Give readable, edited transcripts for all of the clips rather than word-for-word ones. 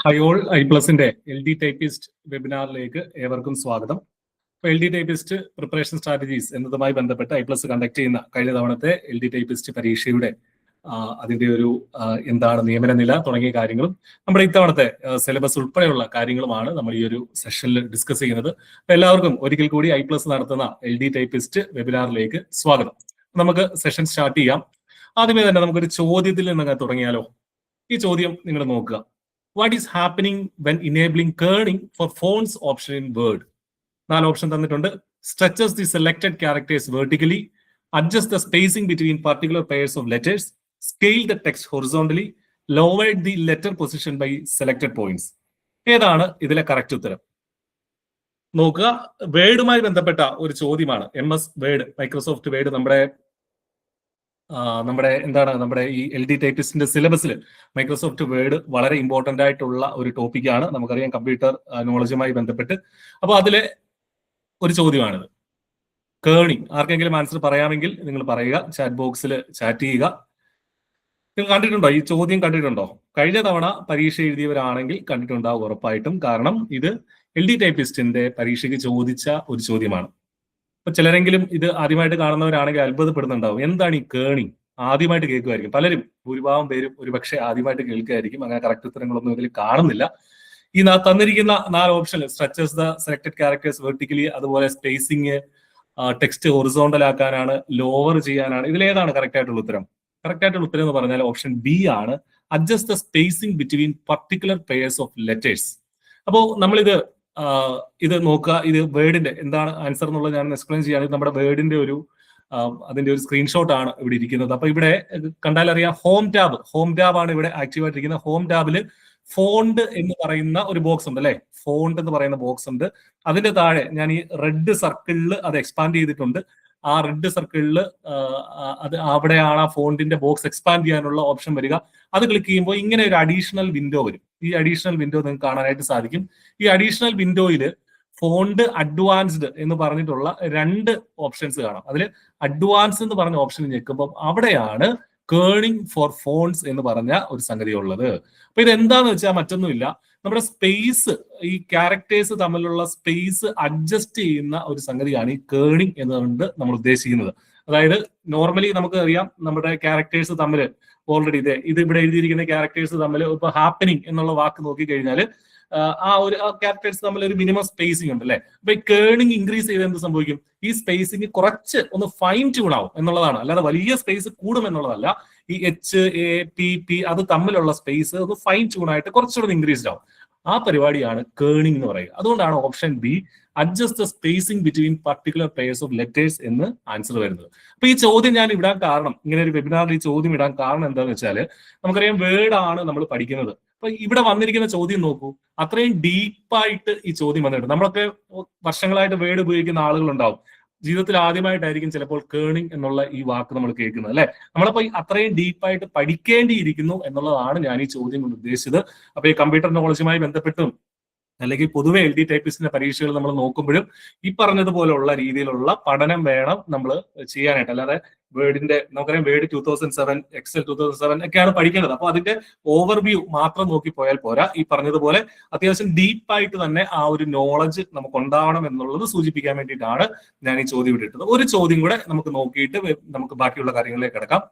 High പ്ലസിന്റെ L D typist വെബിനാറിലേക്ക് ഏവർക്കും സ്വാഗതം. L D typist preparation strategies എന്നതുമായി ബന്ധപ്പെട്ട് ഐ പ്ലസ് കണ്ടക്ട് ചെയ്യുന്ന കഴിഞ്ഞ തവണത്തെ എൽ ഡി ടൈപ്പിസ്റ്റ് പരീക്ഷയുടെ അതിന്റെ ഒരു എന്താണ് നിയമന നില തുടങ്ങിയ കാര്യങ്ങളും നമ്മുടെ ഇത്തവണത്തെ സിലബസ് ഉൾപ്പെടെയുള്ള കാര്യങ്ങളുമാണ് നമ്മൾ ഈ ഒരു സെഷനിൽ ഡിസ്കസ് ചെയ്യുന്നത്. എല്ലാവർക്കും ഒരിക്കൽ കൂടി ഐ പ്ലസ് നടത്തുന്ന എൽ ഡി ടൈപ്പിസ്റ്റ് വെബിനാറിലേക്ക് സ്വാഗതം. നമുക്ക് സെഷൻ സ്റ്റാർട്ട് ചെയ്യാം. ആദ്യമേ തന്നെ നമുക്കൊരു ചോദ്യത്തിൽ നിന്ന് തുടങ്ങിയാലോ? ഈ ചോദ്യം നിങ്ങൾ നോക്കുക. What is happening when enabling kerning for fonts option in Word? 4 option തന്നിട്ടുണ്ട്. Stretches the selected characters vertically, adjust the spacing between particular pairs of letters, scale the text horizontally, lowered the letter position by selected points. ഏതാണ് ഇതിലെ correct ഉത്തരം? നോക്കുക, വേർഡുമായി ബന്ധപ്പെട്ട ഒരു ചോദ്യമാണ്. MS word, Microsoft word നമ്മുടെ ഈ എൽ ഡി ടൈപ്പിസ്റ്റിന്റെ സിലബസിൽ മൈക്രോസോഫ്റ്റ് വേർഡ് വളരെ ഇമ്പോർട്ടന്റ് ആയിട്ടുള്ള ഒരു ടോപ്പിക്കാണ്. നമുക്കറിയാം, കമ്പ്യൂട്ടർ നോളജുമായി ബന്ധപ്പെട്ട്. അപ്പോൾ അതിലെ ഒരു ചോദ്യമാണിത്. കേണിംഗ്. ആർക്കെങ്കിലും ആൻസർ പറയാമെങ്കിൽ നിങ്ങൾ പറയുക, ചാറ്റ് ബോക്സിൽ ചാറ്റ് ചെയ്യുക. നിങ്ങൾ കണ്ടിട്ടുണ്ടോ? ഈ ചോദ്യം കണ്ടിട്ടുണ്ടോ? കഴിഞ്ഞ തവണ പരീക്ഷ എഴുതിയവരാണെങ്കിൽ കണ്ടിട്ടുണ്ടാവും ഉറപ്പായിട്ടും. കാരണം ഇത് എൽ ഡി ടൈപ്പിസ്റ്റിന്റെ പരീക്ഷയ്ക്ക് ചോദിച്ച ഒരു ചോദ്യമാണ്. അപ്പൊ ചിലരെങ്കിലും ഇത് ആദ്യമായിട്ട് കാണുന്നവരാണെങ്കിൽ അത്ഭുതപ്പെടുന്നുണ്ടാവും. എന്താണ് ഈ കേണിംഗ്? ആദ്യമായിട്ട് കേൾക്കുമായിരിക്കും പലരും. ഭൂരിഭാഗം പേരും ഒരുപക്ഷെ ആദ്യമായിട്ട് കേൾക്കുമായിരിക്കും. അങ്ങനെ കറക്റ്റ് ഉത്തരങ്ങളൊന്നും ഇതിൽ കാണുന്നില്ല. ഈ തന്നിരിക്കുന്ന 4 option, stretches the selected characters vertically, അതുപോലെ സ്പേസിങ്, ടെക്സ്റ്റ് ഹൊറിസോണ്ടൽ ആക്കാനാണ്, ലോവർ ചെയ്യാനാണ്. ഇതിലേതാണ് കറക്റ്റ് ആയിട്ടുള്ള ഉത്തരം? കറക്റ്റ് ആയിട്ടുള്ള ഉത്തരം എന്ന് പറഞ്ഞാൽ ഓപ്ഷൻ ബി ആണ്. Adjust the spacing between particular pairs of letters. അപ്പോൾ നമ്മളിത് ഇത് നോക്കുക. ഇത് വേർഡിന്റെ എന്താണ് ആൻസർ എന്നുള്ളത് ഞാൻ എക്സ്പ്ലെയിൻ ചെയ്യുകയാണെങ്കിൽ നമ്മുടെ വേർഡിന്റെ അതിന്റെ ഒരു സ്ക്രീൻഷോട്ട് ആണ് ഇവിടെ ഇരിക്കുന്നത്. അപ്പൊ ഇവിടെ കണ്ടാൽ അറിയാം, ഹോം ടാബ് ആണ് ഇവിടെ ആക്റ്റീവ് ആയിട്ടിരിക്കുന്നത്. ഹോം ടാബില് ഫോണ്ട് എന്ന് പറയുന്ന ഒരു ബോക്സ് ഉണ്ട് അല്ലെ? ഫോണ്ട് എന്ന് പറയുന്ന ബോക്സ് ഉണ്ട്. അതിന്റെ താഴെ ഞാൻ ഈ റെഡ് സർക്കിളിൽ അത് എക്സ്പാൻഡ് ചെയ്തിട്ടുണ്ട്. ആ റെഡ് സർക്കിളിൽ അത് അവിടെയാണ് ആ ഫോണ്ടിന്റെ ബോക്സ് എക്സ്പാൻഡ് ചെയ്യാനുള്ള ഓപ്ഷൻ വരിക. അത് ക്ലിക്ക് ചെയ്യുമ്പോൾ ഇങ്ങനെ ഒരു അഡീഷണൽ വിൻഡോ വരും. ഈ അഡീഷണൽ വിൻഡോ നിങ്ങൾക്ക് കാണാനായിട്ട് സാധിക്കും. ഈ അഡീഷണൽ വിൻഡോയിൽ ഫോണ്ട് അഡ്വാൻസ്ഡ് എന്ന് പറഞ്ഞിട്ടുള്ള 2 ഓപ്ഷൻസ് കാണാം. അതിൽ അഡ്വാൻസ് എന്ന് പറഞ്ഞ ഓപ്ഷൻ ഞെക്കുമ്പോൾ അവിടെയാണ് കേണിംഗ് ഫോർ ഫോൺസ് എന്ന് പറഞ്ഞ ഒരു സംഗതി ഉള്ളത്. അപ്പൊ ഇത് എന്താന്ന് വെച്ചാൽ മറ്റൊന്നുമില്ല, നമ്മുടെ സ്പേസ്, ഈ ക്യാരക്ടേഴ്സ് തമ്മിലുള്ള സ്പേസ് അഡ്ജസ്റ്റ് ചെയ്യുന്ന ഒരു സംഗതിയാണ് ഈ കേണിംഗ് എന്നുകൊണ്ട് നമ്മൾ ഉദ്ദേശിക്കുന്നത്. അതായത് നോർമലി നമുക്ക് അറിയാം, നമ്മുടെ ക്യാരക്ടേഴ്സ് തമ്മിൽ ഓൾറെഡി ഇത് ഇവിടെ എഴുതിയിരിക്കുന്ന ക്യാരക്ടേഴ്സ് തമ്മിൽ ഇപ്പൊ ഹാപ്പനിങ് എന്നുള്ള വാക്ക് നോക്കിക്കഴിഞ്ഞാൽ ആ ഒരു ക്യാരക്ടേഴ്സ് തമ്മിൽ ഒരു മിനിമം സ്പേസിംഗ് ഉണ്ട് അല്ലെ? അപ്പൊ ഈ കേണിംഗ് ഇൻക്രീസ് ചെയ്ത് എന്ത് സംഭവിക്കും? ഈ സ്പേസിംഗ് കുറച്ച് ഒന്ന് ഫൈൻ ട്യൂൺ ആവും എന്നുള്ളതാണ്. അല്ലാതെ വലിയ സ്പേസ് കൂടും എന്നുള്ളതല്ല. ഈ HAPP അത് തമ്മിലുള്ള സ്പേസ് ഒന്ന് ഫൈൻ ട്യൂൺ ആയിട്ട് കുറച്ചുകൂടെ ഇൻക്രീസ്ഡ് ആവും. ആ പരിപാടിയാണ് കേണിംഗ് എന്ന് പറയുക. അതുകൊണ്ടാണ് option B, adjust the spacing between particular pairs of letters എന്ന് ആൻസർ വരുന്നത്. അപ്പൊ ഈ ചോദ്യം ഞാൻ ഇടാൻ കാരണം, ഇങ്ങനെ ഒരു വെബിനാറിൽ ഈ ചോദ്യം ഇടാൻ കാരണം എന്താണെന്ന് വെച്ചാൽ, നമുക്കറിയാം വേർഡ് ആണ് നമ്മൾ പഠിക്കുന്നത്. അപ്പൊ ഇവിടെ വന്നിരിക്കുന്ന ചോദ്യം നോക്കൂ, അത്രയും ഡീപ്പായിട്ട് ഈ ചോദ്യം വന്നിട്ടുണ്ട്. നമ്മളൊക്കെ വർഷങ്ങളായിട്ട് വേർഡ് ഉപയോഗിക്കുന്ന ആളുകളുണ്ടാവും. ജീവിതത്തിൽ ആദ്യമായിട്ടായിരിക്കും ചിലപ്പോൾ കേണിംഗ് എന്നുള്ള ഈ വാക്ക് നമ്മൾ കേൾക്കുന്നത് അല്ലെ? നമ്മളപ്പോ അത്രയും ഡീപ്പായിട്ട് പഠിക്കേണ്ടിയിരിക്കുന്നു എന്നുള്ളതാണ് ഞാൻ ഈ ചോദ്യം കൊണ്ട് ഉദ്ദേശിച്ചത്. അപ്പൊ ഈ കമ്പ്യൂട്ടർ നോളജുമായി ബന്ധപ്പെട്ടും അല്ലെങ്കിൽ പൊതുവെ എൽ ഡി ടൈപ്പിസ്റ്റിന്റെ പരീക്ഷകൾ നമ്മൾ നോക്കുമ്പോഴും ഈ പറഞ്ഞതുപോലുള്ള രീതിയിലുള്ള പഠനം വേണം നമ്മൾ ചെയ്യാനായിട്ട്. അല്ലാതെ വേർഡിന്റെ നമുക്കറിയാം, വേർഡ് 2007, എക്സൽ 2007 ഒക്കെയാണ് പഠിക്കേണ്ടത്. അപ്പൊ അതിന്റെ ഓവർവ്യൂ മാത്രം നോക്കി പോയാൽ പോരാ. ഈ പറഞ്ഞതുപോലെ അത്യാവശ്യം ഡീപ്പായിട്ട് തന്നെ ആ ഒരു നോളജ് നമുക്ക് ഉണ്ടാവണം എന്നുള്ളത് സൂചിപ്പിക്കാൻ വേണ്ടിയിട്ടാണ് ഞാൻ ഈ ചോദ്യം ഇട്ടിട്ടത്. ഒരു ചോദ്യം കൂടെ നമുക്ക് നോക്കിയിട്ട് നമുക്ക് ബാക്കിയുള്ള കാര്യങ്ങളിലേക്ക് കിടക്കാം.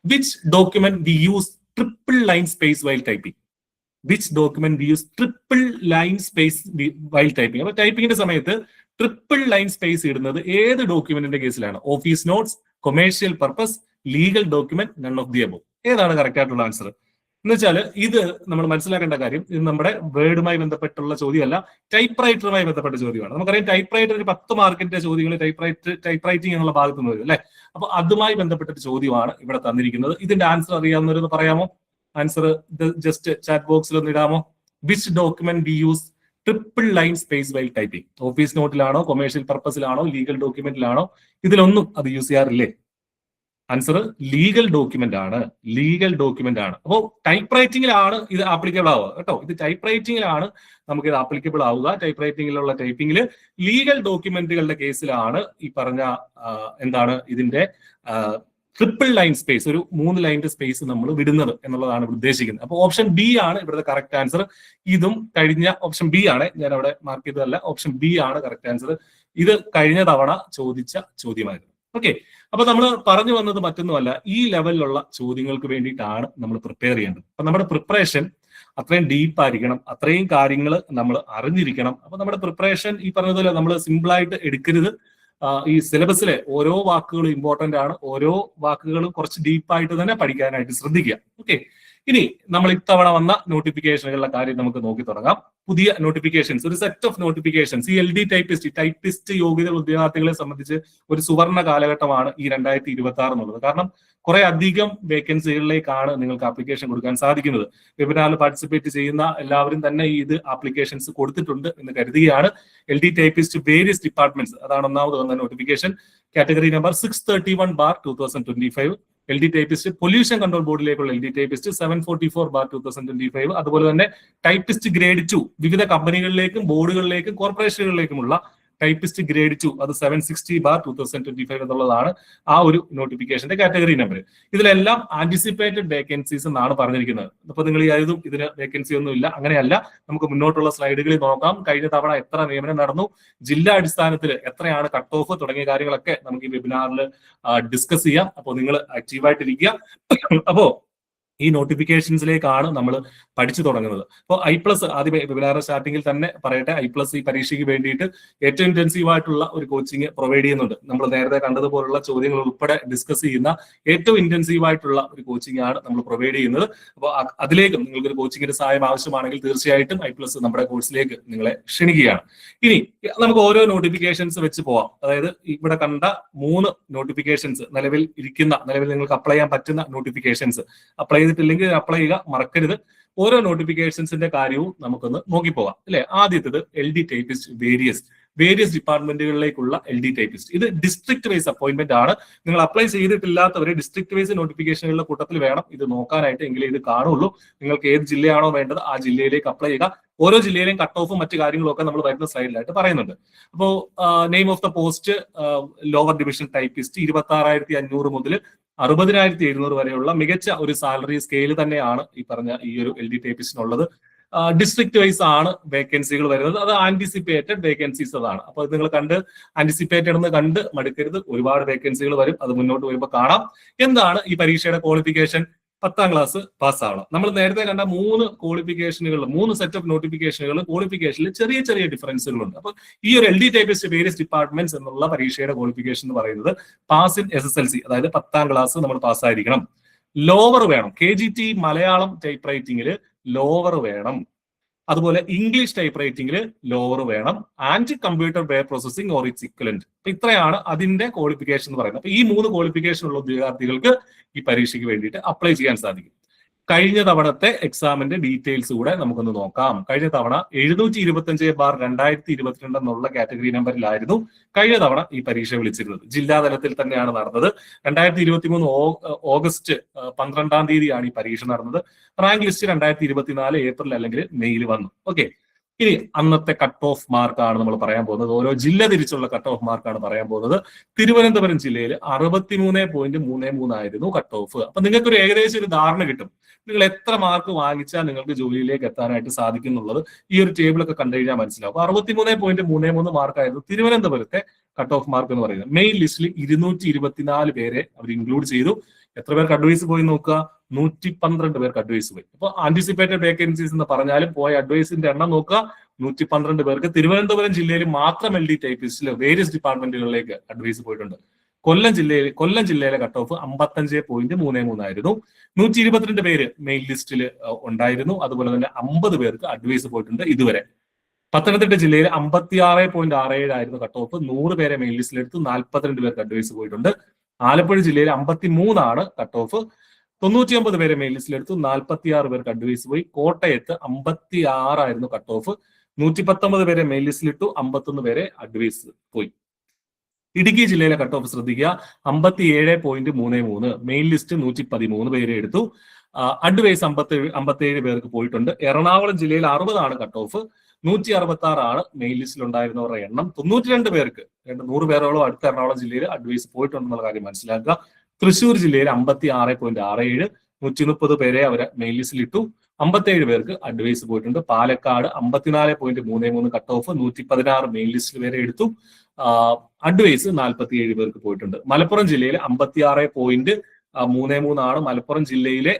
Which document we use triple line space while typing? Which document we use triple line space while typing? അപ്പൊ ടൈപ്പിംഗിന്റെ സമയത്ത് ട്രിപ്പിൾ ലൈൻ സ്പേസ് ഇടുന്നത് ഏത് ഡോക്യുമെന്റിന്റെ കേസിലാണ്? Office notes, commercial purpose, legal document, none of the above. ഏതാണ് correct ആയിട്ടുള്ള answer? എന്ന് വെച്ചാൽ ഇത് നമ്മൾ മനസ്സിലാക്കേണ്ട കാര്യം, ഇത് നമ്മുടെ വേർഡുമായി ബന്ധപ്പെട്ടുള്ള ചോദ്യമല്ല, ടൈപ്പ് റൈറ്ററുമായി ബന്ധപ്പെട്ട ചോദ്യമാണ്. നമുക്കറിയാം, ടൈപ്പ് റൈറ്റർ ഒരു 10 മാർക്കിന്റെ ചോദ്യങ്ങൾ ടൈപ്പ് റൈറ്റിംഗ് എന്നുള്ള ഭാഗത്ത് നിന്ന് വരും അല്ലെ? അപ്പൊ അതുമായി ബന്ധപ്പെട്ട ചോദ്യമാണ് ഇവിടെ തന്നിരിക്കുന്നത്. ഇതിന്റെ ആൻസർ അറിയാവുന്നവരൊന്ന് പറയാമോ? ആൻസർ ജസ്റ്റ് ചാറ്റ് ബോക്സിൽ ഒന്ന് ഇടാമോ? Which document we use triple line space while typing? Office നോട്ടിലാണോ, കൊമേഴ്ഷ്യൽ പർപ്പസിലാണോ, ലീഗൽ ഡോക്യുമെന്റിലാണോ? ഇതിലൊന്നും അത് യൂസ് ചെയ്യാറില്ലേ? ആൻസർ ലീഗൽ ഡോക്യുമെന്റ് ആണ്. ലീഗൽ ഡോക്യുമെന്റ് ആണ്. അപ്പോൾ ടൈപ്പ് റൈറ്റിംഗിലാണ് ഇത് ആപ്ലിക്കബിൾ ആവുക കേട്ടോ. ഇത് ടൈപ്പ് റൈറ്റിംഗിലാണ് നമുക്ക് ഇത് ആപ്ലിക്കബിൾ ആവുക. ടൈപ്പ് റൈറ്റിംഗിലുള്ള ടൈപ്പിംഗിൽ ലീഗൽ ഡോക്യുമെന്റുകളുടെ കേസിലാണ് ഈ പറഞ്ഞ എന്താണ് ഇതിന്റെ ട്രിപ്പിൾ ലൈൻ സ്പേസ്, ഒരു 3 ലൈനിന്റെ സ്പേസ് നമ്മൾ വിടുന്നത് എന്നുള്ളതാണ് ഇവിടെ ഉദ്ദേശിക്കുന്നത്. അപ്പോൾ ഓപ്ഷൻ ബി ആണ് ഇവിടുത്തെ കറക്റ്റ് ആൻസർ. ഇതും കഴിഞ്ഞ ഓപ്ഷൻ ബി ആണ്, ഞാൻ അവിടെ മാർക്ക് ചെയ്തതല്ല, ഓപ്ഷൻ ബി ആണ് കറക്റ്റ് ആൻസർ. ഇത് കഴിഞ്ഞ തവണ ചോദിച്ച ചോദ്യമായിരുന്നു. ഓക്കെ, അപ്പൊ നമ്മൾ പറഞ്ഞു വന്നത് മറ്റൊന്നുമല്ല, ഈ ലെവലിലുള്ള ചോദ്യങ്ങൾക്ക് വേണ്ടിയിട്ടാണ് നമ്മൾ പ്രിപ്പയർ ചെയ്യേണ്ടത്. അപ്പൊ നമ്മുടെ പ്രിപ്പറേഷൻ അത്രയും ഡീപ്പ് ആയിരിക്കണം, അത്രയും കാര്യങ്ങൾ നമ്മൾ അറിഞ്ഞിരിക്കണം. അപ്പൊ നമ്മുടെ പ്രിപ്പറേഷൻ ഈ പറഞ്ഞതുപോലെ നമ്മൾ സിമ്പിൾ ആയിട്ട് എടുക്കരുത്. ഈ സിലബസിലെ ഓരോ വാക്കുകളും ഇമ്പോർട്ടന്റ് ആണ്, ഓരോ വാക്കുകളും കുറച്ച് ഡീപ്പായിട്ട് തന്നെ പഠിക്കാനായിട്ട് ശ്രദ്ധിക്കുക. ഓക്കെ, ഇനി നമ്മൾ ഇത്തവണ വന്ന നോട്ടിഫിക്കേഷനുകളുടെ കാര്യം നമുക്ക് നോക്കി തുടങ്ങാം. പുതിയ നോട്ടിഫിക്കേഷൻസ്, ഒരു സെറ്റ് ഓഫ് നോട്ടിഫിക്കേഷൻസ്. ഈ LD ടൈപ്പിസ്റ്റ് യോഗ്യത ഉദ്യോഗാർത്ഥികളെ സംബന്ധിച്ച് ഒരു സുവർണ കാലഘട്ടമാണ് ഈ 2026 എന്നുള്ളത്. കാരണം കുറെ അധികം വേക്കൻസികളിലേക്കാണ് നിങ്ങൾക്ക് ആപ്ലിക്കേഷൻ കൊടുക്കാൻ സാധിക്കുന്നത്. വെബിനാറിൽ പാർട്ടിസിപ്പേറ്റ് ചെയ്യുന്ന എല്ലാവരും തന്നെ ഇത് ആപ്ലിക്കേഷൻസ് കൊടുത്തിട്ടുണ്ട് എന്ന് കരുതുകയാണ്. LD ടൈപ്പിസ്റ്റ് വേരിയസ് ഡിപ്പാർട്ട്മെന്റ്സ്, അതാണ് ഒന്നാമത് വന്ന notification. Category number 631/2025. LD typist pollution control ബോർഡിലേക്കുള്ള LD ടൈപ്പിസ്റ്റ് 744/2025. അതുപോലെ തന്നെ ടൈപ്പിസ്റ്റ് ഗ്രേഡ് 2 വിവിധ കമ്പനികളിലേക്കും ബോർഡുകളിലേക്കും കോർപ്പറേഷനുകളിലേക്കുമുള്ള ടൈപ്പിസ്റ്റ് ഗ്രേഡ് 2, അത് 760/2025 എന്നുള്ളതാണ് ആ ഒരു നോട്ടിഫിക്കേഷന്റെ കാറ്റഗറി നമ്പർ. ഇതിലെല്ലാം ആന്റിസിപ്പേറ്റഡ് വേക്കൻസീസ് എന്നാണ് പറഞ്ഞിരിക്കുന്നത്. അപ്പൊ നിങ്ങൾ ഏതും ഇതിന് വേക്കൻസി ഒന്നും ഇല്ല, അങ്ങനെയല്ല. നമുക്ക് മുന്നോട്ടുള്ള സ്ലൈഡുകളിൽ നോക്കാം. കഴിഞ്ഞ തവണ എത്ര നിയമനം നടന്നു, ജില്ലാ അടിസ്ഥാനത്തിൽ എത്രയാണ് കട്ട് ഓഫ് തുടങ്ങിയ കാര്യങ്ങളൊക്കെ നമുക്ക് ഈ വെബിനാറിൽ ഡിസ്കസ് ചെയ്യാം. അപ്പോൾ നിങ്ങൾ ആക്റ്റീവായിട്ടിരിക്കുക. അപ്പോ ഈ നോട്ടിഫിക്കേഷൻസിലേക്കാണ് നമ്മൾ പഠിച്ചു തുടങ്ങുന്നത്. അപ്പോൾ I+ ആദ്യമേ വെബിനാർ സ്റ്റാർട്ടിങ്ങിൽ തന്നെ പറയട്ടെ, I+ ഈ പരീക്ഷയ്ക്ക് വേണ്ടിയിട്ട് ഏറ്റവും ഇന്റൻസീവ് ആയിട്ടുള്ള ഒരു കോച്ചിങ് പ്രൊവൈഡ് ചെയ്യുന്നുണ്ട്. നമ്മൾ നേരത്തെ കണ്ടതുപോലുള്ള ചോദ്യങ്ങൾ ഉൾപ്പെടെ ഡിസ്കസ് ചെയ്യുന്ന ഏറ്റവും ഇന്റൻസീവ് ആയിട്ടുള്ള ഒരു കോച്ചിങ് ആണ് നമ്മൾ പ്രൊവൈഡ് ചെയ്യുന്നത്. അപ്പോൾ അതിലേക്കും നിങ്ങൾക്ക് ഒരു കോച്ചിങ്ങിന്റെ സഹായം ആവശ്യമാണെങ്കിൽ തീർച്ചയായിട്ടും I+ നമ്മുടെ കോഴ്സിലേക്ക് നിങ്ങളെ ക്ഷണിക്കുകയാണ്. ഇനി നമുക്ക് ഓരോ നോട്ടിഫിക്കേഷൻസ് വെച്ച് പോവാം. അതായത് ഇവിടെ കണ്ട 3 നോട്ടിഫിക്കേഷൻസ് നിലവിൽ നിങ്ങൾക്ക് അപ്ലൈ ചെയ്യാൻ പറ്റുന്ന നോട്ടിഫിക്കേഷൻസ്, അപ്ലൈ ചെയ്തിട്ടില്ലെങ്കിൽ അപ്ലൈ ചെയ്യുക, മറക്കരുത്. ഓരോ നോട്ടിഫിക്കേഷൻസിന്റെ കാര്യവും നമുക്കൊന്ന് നോക്കിപ്പോവാം അല്ലെ. ആദ്യത്തേത് LD ടൈപ്പിസ്റ്റ് വേരിയസ് ഡിപ്പാർട്ട്മെന്റുകളിലേക്കുള്ള LD ടൈപ്പിസ്റ്റ്. ഇത് ഡിസ്ട്രിക്ട് വൈസ് അപ്പോയിന്റ്മെന്റ് ആണ്. നിങ്ങൾ അപ്ലൈ ചെയ്തിട്ടില്ലാത്തവരെ ഡിസ്ട്രിക്ട് വൈസ് നോട്ടിഫിക്കേഷനുകളുടെ കൂട്ടത്തിൽ വേണം ഇത് നോക്കാനായിട്ട്, എങ്കിലേ ഇത് കാണുള്ളൂ. നിങ്ങൾക്ക് ഏത് ജില്ലയാണോ വേണ്ടത് ആ ജില്ലയിലേക്ക് അപ്ലൈ ചെയ്യുക. ഓരോ ജില്ലയിലെയും കട്ട് ഓഫും മറ്റു കാര്യങ്ങളും ഒക്കെ നമ്മൾ വരുന്ന സ്ലൈഡിലായിട്ട് പറയുന്നുണ്ട്. അപ്പോൾ name of the post lower division typist 26,500 മുതൽ 60,700 വരെയുള്ള മികച്ച ഒരു സാലറി സ്കെയിൽ തന്നെയാണ് ഈ പറഞ്ഞ ഈ ഒരു LD ടൈപ്പിസ്റ്റിനുള്ളത്. ഡിസ്ട്രിക്ട് വൈസ് ആണ് വേക്കൻസികൾ വരുന്നത്. അത് ആന്റിസിപ്പേറ്റഡ് വേക്കൻസീസ് അതാണ്. അപ്പൊ നിങ്ങൾ ആന്റിസിപ്പേറ്റഡ് എന്ന് കണ്ട് മടുക്കരുത്, ഒരുപാട് വേക്കൻസികൾ വരും. അത് മുന്നോട്ട് വരുമ്പോൾ കാണാം. എന്താണ് ഈ പരീക്ഷയുടെ ക്വാളിഫിക്കേഷൻ? 10ാം ക്ലാസ് പാസ്സാവണം. നമ്മൾ നേരത്തെ കണ്ട 3 ക്വാളിഫിക്കേഷനുകൾ, 3 സെറ്റ് ഓഫ് നോട്ടിഫിക്കേഷനുകൾ ക്വാളിഫിക്കേഷനിൽ ചെറിയ ഡിഫറൻസുകളുണ്ട്. അപ്പൊ ഈ ഒരു LD ടൈപ്പിസ്റ്റ് വേരിയസ് ഡിപ്പാർട്ട്മെന്റ്സ് എന്നുള്ള പരീക്ഷയുടെ ക്വാളിഫിക്കേഷൻ എന്ന് പറയുന്നത് പാസ് ഇൻ SSLC, അതായത് 10ാം ക്ലാസ് നമ്മൾ പാസ്സായിരിക്കണം. ലോവർ വേണം. KGT മലയാളം ടൈപ്പ് റൈറ്റിംഗിൽ ലോവർ വേണം. അതുപോലെ ഇംഗ്ലീഷ് ടൈപ്പ് റൈറ്റിംഗിൽ ലോവർ വേണം. And computer word processing or its equivalent. ഇത്രയാണ് അതിന്റെ ക്വാളിഫിക്കേഷൻ എന്ന് പറയുന്നത്. അപ്പൊ ഈ 3 ക്വാളിഫിക്കേഷൻ ഉള്ള ഉദ്യോഗാർത്ഥികൾക്ക് ഈ പരീക്ഷയ്ക്ക് വേണ്ടിയിട്ട് അപ്ലൈ ചെയ്യാൻ സാധിക്കും. കഴിഞ്ഞ തവണത്തെ എക്സാമിന്റെ ഡീറ്റെയിൽസ് കൂടെ നമുക്കൊന്ന് നോക്കാം. കഴിഞ്ഞ തവണ 725/2022 എന്നുള്ള കാറ്റഗറി നമ്പറിലായിരുന്നു കഴിഞ്ഞ തവണ ഈ പരീക്ഷ വിളിച്ചിരുന്നത്. ജില്ലാ തലത്തിൽ തന്നെയാണ് നടന്നത്. 2023 ഓഗസ്റ്റ് 12-ാം തീയതിയാണ് ഈ പരീക്ഷ നടന്നത്. റാങ്ക് ലിസ്റ്റ് 2024 ഏപ്രിൽ അല്ലെങ്കിൽ മെയ്യിൽ വന്നു. ഓക്കെ, ഇനി അന്നത്തെ കട്ട് ഓഫ് മാർക്കാണ് നമ്മൾ പറയാൻ പോകുന്നത്. ഓരോ ജില്ല തിരിച്ചുള്ള കട്ട് ഓഫ് മാർക്കാണ് പറയാൻ പോകുന്നത്. തിരുവനന്തപുരം ജില്ലയിൽ 63.33 ആയിരുന്നു കട്ട് ഓഫ്. അപ്പൊ നിങ്ങൾക്ക് ഒരു ഏകദേശം ഒരു ധാരണ കിട്ടും നിങ്ങൾ എത്ര മാർക്ക് വാങ്ങിച്ചാൽ നിങ്ങൾക്ക് ജോലിയിലേക്ക് എത്താനായിട്ട് സാധിക്കും എന്നുള്ളത് ഈ ഒരു ടേബിളൊക്കെ കണ്ടു കഴിഞ്ഞാൽ മനസ്സിലാവും. അപ്പൊ 63.33 മാർക്കായിരുന്നു തിരുവനന്തപുരത്തെ കട്ട് ഓഫ് മാർക്ക് എന്ന് പറയുന്നത്. മെയിൻ ലിസ്റ്റിൽ 224 പേരെ അവർ ഇൻക്ലൂഡ് ചെയ്തു. എത്ര പേർക്ക് അഡ്വൈസ് പോയി നോക്കുക? 112 പേർക്ക് അഡ്വൈസ് പോയി. അപ്പൊ ആന്റിസിപ്പേറ്റഡ് വേക്കൻസീസ് എന്ന് പറഞ്ഞാലും പോയ അഡ്വൈസിന്റെ എണ്ണം നോക്കുക, 112 പേർക്ക്. തിരുവനന്തപുരം ജില്ലയിൽ മാത്രം LD ടൈപ്പിസ്റ്റിൽ വേരിയസ് ഡിപ്പാർട്ട്മെന്റുകളിലേക്ക് അഡ്വൈസ് പോയിട്ടുണ്ട്. കൊല്ലം ജില്ലയിലെ കട്ട് ഓഫ് 55.33 ആയിരുന്നു. 122 പേര് മെയിൻ ലിസ്റ്റിൽ ഉണ്ടായിരുന്നു. അതുപോലെ തന്നെ 50 പേർക്ക് അഡ്വൈസ് പോയിട്ടുണ്ട് ഇതുവരെ. പത്തനംതിട്ട ജില്ലയിൽ 56.67 ആയിരുന്നു കട്ട് ഓഫ്. 100 പേരെ മെയിൻ ലിസ്റ്റിലെടുത്തു. 42 പേർക്ക് അഡ്വൈസ് പോയിട്ടുണ്ട്. ആലപ്പുഴ ജില്ലയിൽ 53 ആണ് കട്ട് ഓഫ്. 99 പേരെ മെയിൻ ലിസ്റ്റിലെടുത്തു. 46 പേർക്ക് അഡ്വൈസ് പോയി. കോട്ടയത്ത് 56 ആയിരുന്നു കട്ട് ഓഫ്. 119 പേരെ മെയിൻ ലിസ്റ്റിലിട്ടു. 51 പേരെ അഡ്വൈസ് പോയി. ഇടുക്കി ജില്ലയിലെ കട്ട് ഓഫ് ശ്രദ്ധിക്കുക, 57.33. മെയിൻ ലിസ്റ്റ് 113 പേരെ എടുത്തു. അഡ്വൈസ് 57 പേർക്ക് പോയിട്ടുണ്ട്. എറണാകുളം ജില്ലയിൽ 60 ആണ് കട്ട് ഓഫ്. 166 ആണ് മെയിൻ ലിസ്റ്റിൽ ഉണ്ടായിരുന്നവരുടെ എണ്ണം. 92 പേർക്ക് 100 പേരോളം അടുത്ത എറണാകുളം ജില്ലയിൽ അഡ്വൈസ് പോയിട്ടുണ്ടെന്നുള്ള കാര്യം മനസ്സിലാക്കുക. തൃശ്ശൂർ ജില്ലയിൽ 56.67, 130 പേരെ അവരെ മെയിൻ ലിസ്റ്റിൽ ഇട്ടു. 57 പേർക്ക് അഡ്വൈസ് പോയിട്ടുണ്ട്. പാലക്കാട് 54.33 കട്ട് ഓഫ്, 116 മെയിൻ ലിസ്റ്റിൽ വരെ എടുത്തു. അഡ്വൈസ് 47 പേർക്ക് പോയിട്ടുണ്ട്. മലപ്പുറം ജില്ലയിൽ 56.33 ആണ് മലപ്പുറം ജില്ലയിലെ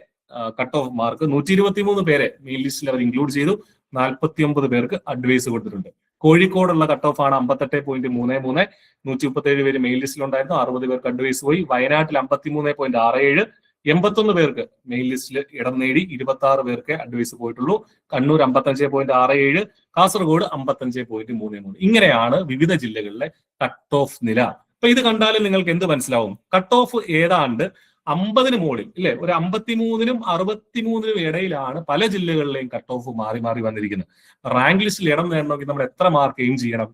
കട്ട് ഓഫ് മാർക്ക്. 123 പേരെ മെയിൻ ലിസ്റ്റിൽ അവർ ഇൻക്ലൂഡ് ചെയ്തു. 49 പേർക്ക് അഡ്വൈസ് കൊടുത്തിട്ടുണ്ട്. കോഴിക്കോടുള്ള കട്ട് ഓഫ് ആണ് 58.33, 137 പേര് മെയിൻ ലിസ്റ്റിലുണ്ടായിരുന്നു. 60 പേർക്ക് അഡ്വൈസ് പോയി. വയനാട്ടിൽ 53.67, 81 പേർക്ക് മെയിൻ ലിസ്റ്റിൽ ഇടം നേടി. 26 പേർക്ക് അഡ്വൈസ് പോയിട്ടുള്ളൂ. കണ്ണൂർ 55.67, കാസർഗോഡ് 55.33. ഇങ്ങനെയാണ് വിവിധ ജില്ലകളിലെ കട്ട് ഓഫ് നില. അപ്പൊ ഇത് കണ്ടാലും നിങ്ങൾക്ക് എന്ത് മനസ്സിലാവും? കട്ട് ഓഫ് ഏതാണ്ട് 50 മുകളിൽ ഇല്ലേ, ഒരു 53നും 63നും ഇടയിലാണ് പല ജില്ലകളിലെയും കട്ട് ഓഫ് മാറി മാറി വന്നിരിക്കുന്നത്. റാങ്ക് ലിസ്റ്റിൽ ഇടം നേടണമെങ്കിൽ നമ്മൾ എത്ര മാർക്ക് എയിം ചെയ്യണം?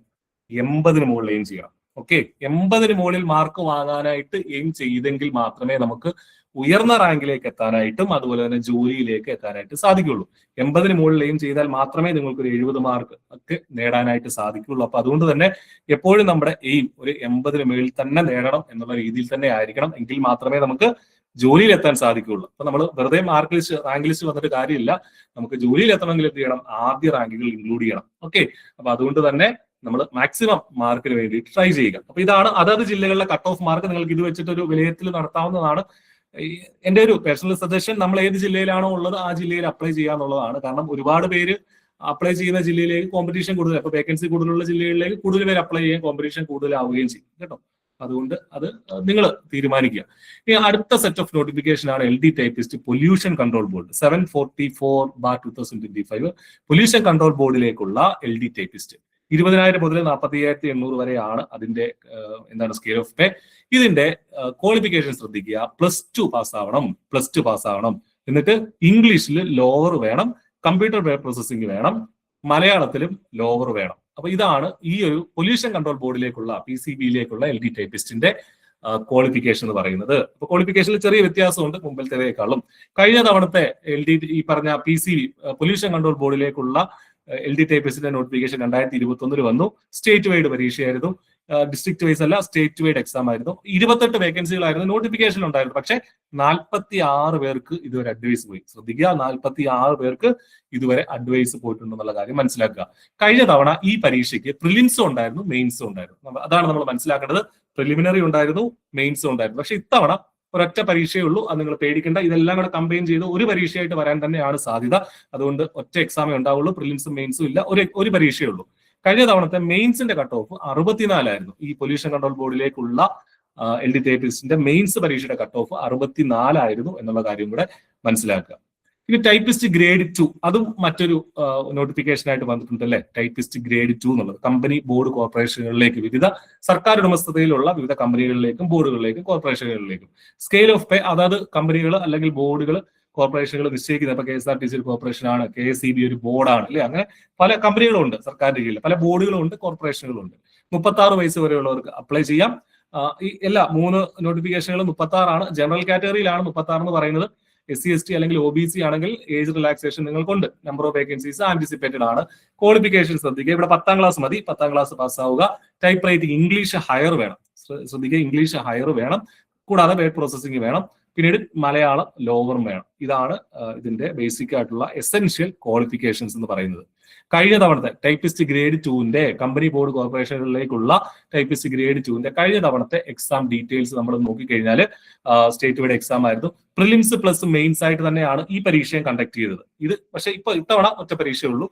80 മുകളിൽ എയിം ചെയ്യണം. ഓക്കെ, 80 മുകളിൽ മാർക്ക് വാങ്ങാനായിട്ട് എയിം ചെയ്തെങ്കിൽ മാത്രമേ നമുക്ക് ഉയർന്ന റാങ്കിലേക്ക് എത്താനായിട്ടും അതുപോലെ തന്നെ ജോലിയിലേക്ക് എത്താനായിട്ട് സാധിക്കുള്ളൂ. 80 മുകളിൽ എയിം ചെയ്താൽ മാത്രമേ നിങ്ങൾക്ക് ഒരു 70 മാർക്ക് ഒക്കെ നേടാനായിട്ട് സാധിക്കുള്ളൂ. അപ്പൊ അതുകൊണ്ട് തന്നെ എപ്പോഴും നമ്മുടെ എയിം ഒരു 80 മുകളിൽ തന്നെ നേടണം എന്നുള്ള രീതിയിൽ തന്നെ ആയിരിക്കണം. എങ്കിൽ മാത്രമേ നമുക്ക് ജോലിയിൽ എത്താൻ സാധിക്കുകയുള്ളൂ. അപ്പൊ നമ്മൾ വെറുതെ റാങ്ക് ലിസ്റ്റ് വന്നിട്ട് കാര്യമില്ല. നമുക്ക് ജോലിയിൽ എത്തണമെങ്കിൽ എന്ത് ചെയ്യണം? ആദ്യ റാങ്കുകൾ ഇൻക്ലൂഡ് ചെയ്യണം. ഓക്കെ, അപ്പൊ അതുകൊണ്ട് തന്നെ നമ്മൾ മാക്സിമം മാർക്കിന് വേണ്ടി ട്രൈ ചെയ്യുക. അപ്പൊ ഇതാണ് അതത് ജില്ലകളിലെ കട്ട് ഓഫ് മാർക്ക്. നിങ്ങൾക്ക് ഇത് വെച്ചിട്ട് ഒരു വിലയിരുത്തൽ നടത്താവുന്നതാണ്. എന്റെ ഒരു പേഴ്സണൽ സജഷൻ, നമ്മൾ ഏത് ജില്ലയിലാണോ ഉള്ളത് ആ ജില്ലയിൽ അപ്ലൈ ചെയ്യാന്നുള്ളതാണ്. കാരണം ഒരുപാട് പേര് അപ്ലൈ ചെയ്യുന്ന ജില്ലയിലേക്ക് കോമ്പറ്റീഷൻ കൂടുതൽ, അപ്പൊ വേക്കൻസി കൂടുതലുള്ള ജില്ലകളിലേക്ക് കൂടുതൽ പേര് അപ്ലൈ ചെയ്യാൻ കോമ്പറ്റീഷൻ കൂടുതലാവുകയും ചെയ്യും കേട്ടോ. അതുകൊണ്ട് അത് നിങ്ങൾ തീരുമാനിക്കുക. ഇനി അടുത്ത സെറ്റ് ഓഫ് നോട്ടിഫിക്കേഷൻ ആണ് LD typist pollution control board 744/2025 pollution control ബോർഡിലേക്കുള്ള LD ടൈപ്പിസ്റ്റ്. 20,000 മുതൽ 45,800 വരെയാണ് അതിന്റെ സ്കെയിൽ ഓഫ് പേ. ഇതിന്റെ ക്വാളിഫിക്കേഷൻ ശ്രദ്ധിക്കുക. +2 പാസ്സാവണം. എന്നിട്ട് ഇംഗ്ലീഷിൽ ലോവർ വേണം, കമ്പ്യൂട്ടർ പ്രോസസ്സിംഗ് വേണം, മലയാളത്തിലും ലോവർ വേണം. അപ്പൊ ഇതാണ് ഈ ഒരു പൊല്യൂഷൻ കൺട്രോൾ ബോർഡിലേക്കുള്ള PCBയിലേക്കുള്ള LD ടൈപ്പിസ്റ്റിന്റെ ക്വാളിഫിക്കേഷൻ എന്ന് പറയുന്നത്. അപ്പൊ ക്വാളിഫിക്കേഷനിൽ ചെറിയ വ്യത്യാസമുണ്ട് മുമ്പിലത്തേക്കാളും. കഴിഞ്ഞ തവണത്തെ LD ഈ പറഞ്ഞ PCB പൊല്യൂഷൻ കൺട്രോൾ ബോർഡിലേക്കുള്ള LD ടൈപ്പിസ്റ്റിന്റെ നോട്ടിഫിക്കേഷൻ 2021 വന്നു. സ്റ്റേറ്റ് വൈഡ് പരീക്ഷയായിരുന്നു, ഡിസ്ട്രിക്ട് വൈസ് അല്ല, സ്റ്റേറ്റ് വൈഡ് എക്സാം ആയിരുന്നു. 28 വേക്കൻസികളായിരുന്നു നോട്ടിഫിക്കേഷൻ ഉണ്ടായിരുന്നു. പക്ഷെ 46 പേർക്ക് ഇതുവരെ അഡ്വൈസ് പോയി. ശ്രദ്ധിക്കുക, 46 പേർക്ക് ഇതുവരെ അഡ്വൈസ് പോയിട്ടുണ്ടെന്നുള്ള കാര്യം മനസ്സിലാക്കുക. കഴിഞ്ഞ തവണ ഈ പരീക്ഷയ്ക്ക് പ്രിലിംസും ഉണ്ടായിരുന്നു, മെയിൻസും ഉണ്ടായിരുന്നു. അതാണ് നമ്മൾ മനസ്സിലാക്കേണ്ടത്. പ്രിലിമിനറി ഉണ്ടായിരുന്നു, മെയിൻസും ഉണ്ടായിരുന്നു. പക്ഷെ ഇത്തവണ ഒരൊറ്റ പരീക്ഷയേ ഉള്ളൂ. അത് നിങ്ങൾ പേടിക്കേണ്ട. ഇതെല്ലാം കൂടെ കമ്പൈൻ ചെയ്ത് ഒരു പരീക്ഷയായിട്ട് വരാൻ തന്നെയാണ് സാധ്യത. അതുകൊണ്ട് ഒറ്റ എക്സാമേ ഉണ്ടാവുള്ളൂ, പ്രിലിംസും മെയിൻസും ഇല്ല. ഒരു പരീക്ഷയേ ഉള്ളൂ. കഴിഞ്ഞ തവണത്തെ മെയിൻസിന്റെ കട്ട് ഓഫ് 64 ആയിരുന്നു. ഈ പൊല്യൂഷൻ കൺട്രോൾ ബോർഡിലേക്കുള്ള LD ടൈപ്പിസ്റ്റിന്റെ മെയിൻസ് പരീക്ഷയുടെ കട്ട് ഓഫ് 64 ആയിരുന്നു എന്നുള്ള കാര്യം കൂടെ മനസ്സിലാക്കുക. ഇനി ടൈപ്പിസ്റ്റ് ഗ്രേഡ് 2 അതും മറ്റൊരു നോട്ടിഫിക്കേഷൻ ആയിട്ട് വന്നിട്ടുണ്ട് അല്ലെ. ടൈപ്പിസ്റ്റ് ഗ്രേഡ് 2 എന്നുള്ളത് കമ്പനി ബോർഡ് കോർപ്പറേഷനുകളിലേക്ക്, വിവിധ സർക്കാർ ഉടമസ്ഥതയിലുള്ള വിവിധ കമ്പനികളിലേക്കും ബോർഡുകളിലേക്കും കോർപ്പറേഷനുകളിലേക്കും സ്കെയിൽ ഓഫ് പേ അതായത് കമ്പനികൾ അല്ലെങ്കിൽ ബോർഡുകൾ കോർപ്പറേഷനുകൾ നിശ്ചയിക്കുന്നത്. ഇപ്പൊ KSRTC ഒരു കോർപ്പറേഷൻ ആണ്, KSEB ഒരു ബോർഡാണ് അല്ലെ. അങ്ങനെ പല കമ്പനികളുണ്ട് സർക്കാരിന്റെ കീഴിൽ, പല ബോർഡുകളുണ്ട്, കോർപ്പറേഷനുകളുണ്ട്. 36 വയസ്സ് വരെയുള്ളവർക്ക് അപ്ലൈ ചെയ്യാം. ഈ എല്ലാ 3 നോട്ടിഫിക്കേഷനുകളും 36 ആണ്. ജനറൽ കാറ്റഗറിയിലാണ് 36 എന്ന് പറയുന്നത്. SC ST അല്ലെങ്കിൽ OBC ആണെങ്കിൽ ഏജ് റിലാക്സേഷൻ നിങ്ങൾക്കുണ്ട്. നമ്പർ ഓഫ് വേക്കൻസീസ് ആന്റിസിപ്പേറ്റഡ് ആണ്. ക്വാളിഫിക്കേഷൻ ശ്രദ്ധിക്കുക. ഇവിടെ 10ാം ക്ലാസ് മതി, 10ാം ക്ലാസ് പാസ്സാവുക. ടൈപ്പ് റൈറ്റിംഗ് ഇംഗ്ലീഷ് ഹയർ വേണം. ശ്രദ്ധിക്കുക, ഇംഗ്ലീഷ് ഹയർ വേണം. കൂടാതെ വേർഡ് പ്രോസസ്സിംഗ് വേണം. പിന്നീട് മലയാളം ലോവറും വേണം. ഇതാണ് ഇതിന്റെ ബേസിക് ആയിട്ടുള്ള എസെൻഷ്യൽ ക്വാളിഫിക്കേഷൻസ് എന്ന് പറയുന്നത്. കഴിഞ്ഞ തവണത്തെ ടൈപ്പിസ്റ്റ് ഗ്രേഡ് 2ന്റെ കമ്പനി ബോർഡ് കോർപ്പറേഷനുകളിലേക്കുള്ള ടൈപ്പിസ്റ്റ് ഗ്രേഡ് 2ന്റെ കഴിഞ്ഞ തവണത്തെ എക്സാം ഡീറ്റെയിൽസ് നമ്മൾ നോക്കിക്കഴിഞ്ഞാൽ സ്റ്റേറ്റ് വൈഡ് എക്സാം ആയിരുന്നു. പ്രിലിംസ് പ്ലസ് മെയിൻസ് ആയിട്ട് തന്നെയാണ് ഈ പരീക്ഷയും കണ്ടക്ട് ചെയ്തത്. ഇത് പക്ഷെ ഇത്തവണ ഒറ്റ പരീക്ഷയേ ഉള്ളൂ.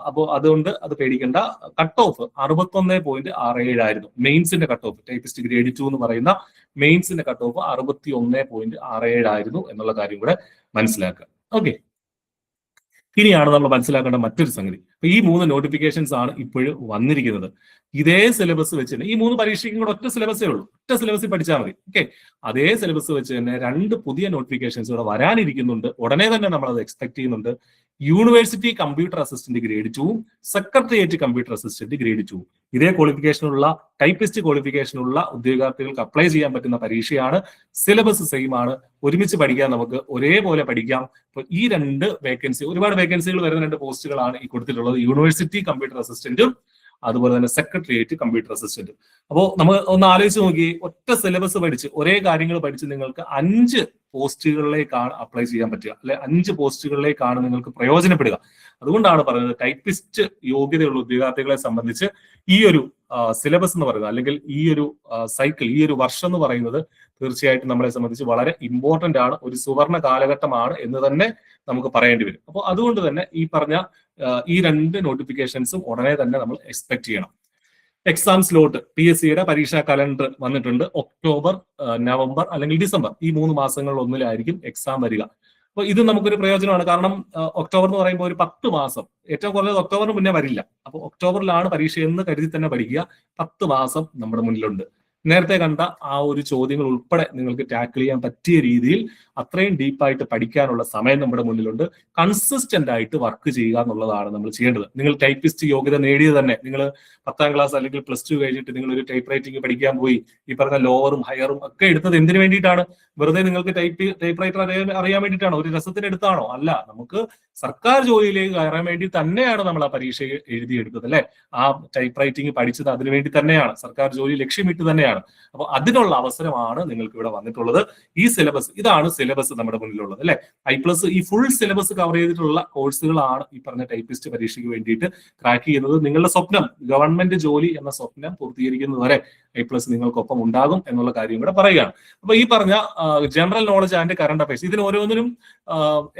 അപ്പോൾ അതുകൊണ്ട് അത് പേടിക്കേണ്ട. കട്ട് ഓഫ് 61.67 ആയിരുന്നു മെയിൻസിന്റെ കട്ട് ഓഫ്. ടൈപ്പിസ്റ്റ് ഗ്രേഡ് 2 എന്ന് പറയുന്ന മെയിൻസിന്റെ കട്ട് ഓഫ് 61.67 ആയിരുന്നു എന്നുള്ള കാര്യം കൂടെ മനസ്സിലാക്കുക. ഓക്കെ, ഇനിയാണ് നമ്മൾ മനസ്സിലാക്കേണ്ട മറ്റൊരു സംഗതി. ഈ 3 നോട്ടിഫിക്കേഷൻസ് ആണ് ഇപ്പോഴും വന്നിരിക്കുന്നത്. ഇതേ സിലബസ് വെച്ച് തന്നെ ഈ 3 പരീക്ഷയ്ക്കും കൂടെ ഒറ്റ സിലബസേ ഉള്ളൂ. ഒറ്റ സിലബസിൽ പഠിച്ചാൽ മതി. ഓക്കെ, അതേ സിലബസ് വെച്ച് തന്നെ 2 പുതിയ നോട്ടിഫിക്കേഷൻസ് ഇവിടെ വരാനിരിക്കുന്നുണ്ട്. ഉടനെ തന്നെ നമ്മൾ അത് എക്സ്പെക്ട് ചെയ്യുന്നുണ്ട്. University computer assistant grade 2, secretariat computer assistant grade 2. ഇതേ ക്വാളിഫിക്കേഷനുള്ള ടൈപ്പിസ്റ്റ് ക്വാളിഫിക്കേഷനുള്ള ഉദ്യോഗാർത്ഥികൾക്ക് അപ്ലൈ ചെയ്യാൻ പറ്റുന്ന പരീക്ഷയാണ്. സിലബസ് സെയിം ആണ്. ഒരുമിച്ച് പഠിക്കാൻ, നമുക്ക് ഒരേപോലെ പഠിക്കാം. അപ്പൊ ഈ 2 വേക്കൻസി, ഒരുപാട് വേക്കൻസികൾ വരുന്ന 2 പോസ്റ്റുകളാണ് ഈ കൊടുത്തിട്ടുള്ളത്. യൂണിവേഴ്സിറ്റി കമ്പ്യൂട്ടർ അസിസ്റ്റന്റും അതുപോലെ തന്നെ സെക്രട്ടേറിയറ്റ്, കമ്പ്യൂട്ടർ അസിസ്റ്റന്റ്. അപ്പോൾ നമ്മൾ ഒന്ന് ആലോചിച്ച് നോക്കി, ഒറ്റ സിലബസ് പഠിച്ച് ഒരേ കാര്യങ്ങൾ പഠിച്ച് നിങ്ങൾക്ക് 5 പോസ്റ്റുകളിലേക്കാണ് അപ്ലൈ ചെയ്യാൻ പറ്റുക, അല്ലെ 5 പോസ്റ്റുകളിലേക്കാണ് നിങ്ങൾക്ക് പ്രയോജനപ്പെടുക. അതുകൊണ്ടാണ് പറയുന്നത് ടൈപ്പിസ്റ്റ് യോഗ്യതയുള്ള ഉദ്യോഗാർത്ഥികളെ സംബന്ധിച്ച് ഈ ഒരു സിലബസ് എന്ന് പറയുന്നത്, അല്ലെങ്കിൽ ഈ ഒരു സൈക്കിൾ, ഈ ഒരു വർഷം എന്ന് പറയുന്നത് തീർച്ചയായിട്ടും നമ്മളെ സംബന്ധിച്ച് വളരെ ഇമ്പോർട്ടന്റ് ആണ്, ഒരു സുവർണ കാലഘട്ടമാണ് എന്ന് തന്നെ നമുക്ക് പറയേണ്ടി വരും. അപ്പോൾ അതുകൊണ്ട് തന്നെ ഈ പറഞ്ഞ ഈ 2 നോട്ടിഫിക്കേഷൻസും ഉടനെ തന്നെ നമ്മൾ എക്സ്പെക്ട് ചെയ്യണം. എക്സാം സ്ലോട്ട്, PSCയുടെ പരീക്ഷാ കലണ്ടർ വന്നിട്ടുണ്ട്. ഒക്ടോബർ, നവംബർ അല്ലെങ്കിൽ ഡിസംബർ, ഈ 3 മാസങ്ങളിൽ ഒന്നിലായിരിക്കും എക്സാം വരിക. അപ്പൊ ഇത് നമുക്കൊരു പ്രയോജനമാണ്. കാരണം ഒക്ടോബർ എന്ന് പറയുമ്പോൾ ഒരു 10 മാസം, ഏറ്റവും കുറഞ്ഞത് ഒക്ടോബറിന് മുന്നേ വരില്ല. അപ്പൊ ഒക്ടോബറിലാണ് പരീക്ഷ എന്ന് കരുതി തന്നെ പഠിക്കുക. 10 മാസം നമ്മുടെ മുന്നിലുണ്ട്. നേരത്തെ കണ്ട ആ ഒരു ചോദ്യങ്ങൾ ഉൾപ്പെടെ നിങ്ങൾക്ക് ടാക്കിൾ ചെയ്യാൻ പറ്റിയ രീതിയിൽ അത്രയും ഡീപ്പായിട്ട് പഠിക്കാനുള്ള സമയം നമ്മുടെ മുന്നിലുണ്ട്. കൺസിസ്റ്റന്റ് ആയിട്ട് വർക്ക് ചെയ്യുക എന്നുള്ളതാണ് നമ്മൾ ചെയ്യേണ്ടത്. നിങ്ങൾ ടൈപ്പിസ്റ്റ് യോഗ്യത നേടിയത് തന്നെ, നിങ്ങൾ 10ാം ക്ലാസ് അല്ലെങ്കിൽ +2 കഴിഞ്ഞിട്ട് നിങ്ങൾ ഒരു ടൈപ്പ് റൈറ്റിംഗ് പഠിക്കാൻ പോയി, ഈ പറഞ്ഞ ലോവറും ഹയറും ഒക്കെ എടുത്തത് എന്തിനു വേണ്ടിയിട്ടാണ്? വെറുതെ നിങ്ങൾക്ക് ടൈപ്പ് റൈറ്റർ അറിയാൻ വേണ്ടിയിട്ടാണോ? ഒരു രസത്തിന് എടുത്താണോ? അല്ല, നമുക്ക് സർക്കാർ ജോലിയിലേക്ക് കയറാൻ വേണ്ടി തന്നെയാണ് നമ്മൾ ആ പരീക്ഷ എഴുതിയെടുത്തത്, അല്ലെ? ആ ടൈപ്പ് റൈറ്റിംഗ് പഠിച്ചത് അതിനു വേണ്ടി തന്നെയാണ്, സർക്കാർ ജോലി ലക്ഷ്യമിട്ട് തന്നെയാണ്. അപ്പൊ അതിനുള്ള അവസരമാണ് നിങ്ങൾക്ക് ഇവിടെ വന്നിട്ടുള്ളത്. ഈ സിലബസ്, ഇതാണ് സിലബസ് നമ്മുടെ മുന്നിലുള്ളത്, അല്ലെ? I+, ഈ ഫുൾ സിലബസ് കവർ ചെയ്തിട്ടുള്ള കോഴ്സുകളാണ് ഈ പറഞ്ഞ ടൈപ്പിസ്റ്റ് പരീക്ഷയ്ക്ക് വേണ്ടിയിട്ട് ക്രാക്ക് ചെയ്യുന്നത്. നിങ്ങളുടെ സ്വപ്നം, ഗവൺമെന്റ് ജോലി എന്ന സ്വപ്നം പൂർത്തീകരിക്കുന്നത് വരെ I+ നിങ്ങൾക്കൊപ്പം ഉണ്ടാകും എന്നുള്ള കാര്യം കൂടെ പറയുകയാണ്. അപ്പൊ ഈ പറഞ്ഞ general knowledge and current affairs, ഇതിന് ഓരോന്നിനും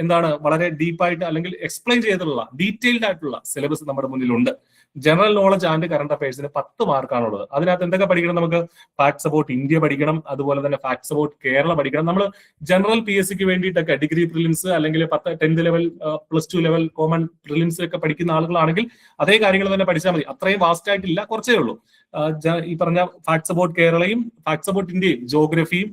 എന്താണ് വളരെ ഡീപ്പായിട്ട് അല്ലെങ്കിൽ എക്സ്പ്ലെയിൻ ചെയ്തിട്ടുള്ള ഡീറ്റെയിൽഡ് ആയിട്ടുള്ള സിലബസ് നമ്മുടെ മുന്നിലുണ്ട്. ജനറൽ നോളജ് ആൻഡ് കറണ്ട് അഫയേഴ്സിന് 10 മാർക്കാണുള്ളത്. അതിനകത്ത് എന്തൊക്കെ പഠിക്കണം? നമുക്ക് ഫാക്ട്സ് അബൌട്ട് ഇന്ത്യ പഠിക്കണം, അതുപോലെ തന്നെ ഫാക്ട്സ് അബൌട്ട് കേരള പഠിക്കണം. നമ്മൾ ജനറൽ PSCക്ക് വേണ്ടിയിട്ടൊക്കെ ഡിഗ്രി പ്രിലിംസ് അല്ലെങ്കിൽ 10th level, +2 level common prelims ഒക്കെ പഠിക്കുന്ന ആളുകളാണെങ്കിൽ അതേ കാര്യങ്ങൾ തന്നെ പഠിച്ചാൽ മതി. അത്രയും വാസ്റ്റ് ആയിട്ടില്ല, കുറച്ചേ ഉള്ളൂ. ഈ പറഞ്ഞ ഫാക്ട്സ് അബൌട്ട് കേരളയും ഫാക്ട്സ് അബൌട്ട് ഇന്ത്യയും ജോഗ്രഫിയും